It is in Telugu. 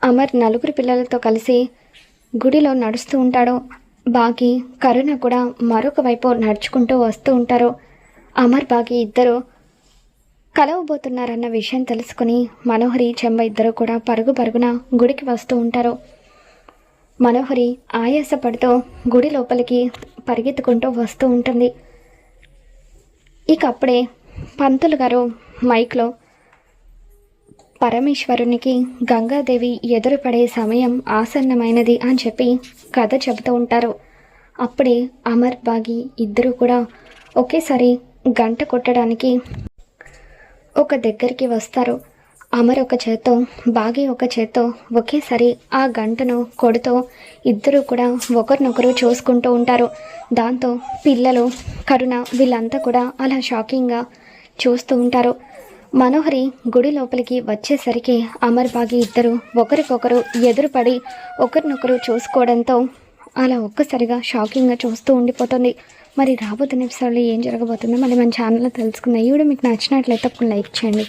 అమర్ నలుగురు పిల్లలతో కలిసి గుడిలో నడుస్తూ ఉంటాడు. బాగి కరుణ కూడా మరొక వైపు నడుచుకుంటూ వస్తూ ఉంటారు. అమర్ బాగి ఇద్దరు కలవబోతున్నారన్న విషయం తెలుసుకుని మనోహరి చెంబ ఇద్దరు కూడా పరుగున గుడికి వస్తూ ఉంటారు. మనోహరి ఆయాసపడుతూ గుడి లోపలికి పరిగెత్తుకుంటూ వస్తూ ఉంటుంది. ఇక అప్పుడే పంతులు గారు మైక్లో పరమేశ్వరునికి గంగాదేవి ఎదురుపడే సమయం ఆసన్నమైనది అని చెప్పి కథ చెబుతూ ఉంటారు. అప్పుడే అమర్ బాగి ఇద్దరు కూడా ఒకేసారి గంట కొట్టడానికి ఒక దగ్గరికి వస్తారు. అమర్ ఒక చేత్తో బాగి ఒక చేత్తో ఒకేసారి ఆ గంటను కొడుతూ ఇద్దరు కూడా ఒకరినొకరు చూసుకుంటూ ఉంటారు. దాంతో పిల్లలు కరుణ వీళ్ళంతా కూడా అలా షాకింగ్గా చూస్తూ ఉంటారు. మనోహరి గుడి లోపలికి వచ్చేసరికి అమర్ బాగి ఇద్దరు ఒకరికొకరు ఎదురుపడి ఒకరినొకరు చూసుకోవడంతో అలా ఒక్కసారిగా షాకింగ్గా చూస్తూ ఉండిపోతుంది. మరి రాబోతున్న ఎపిసోడ్లో ఏం జరగబోతుందో మళ్ళీ మన ఛానల్లో తెలుసుకుందాం. ఈ వీడియో మీకు నచ్చినట్లయితే ఒక లైక్ చేయండి.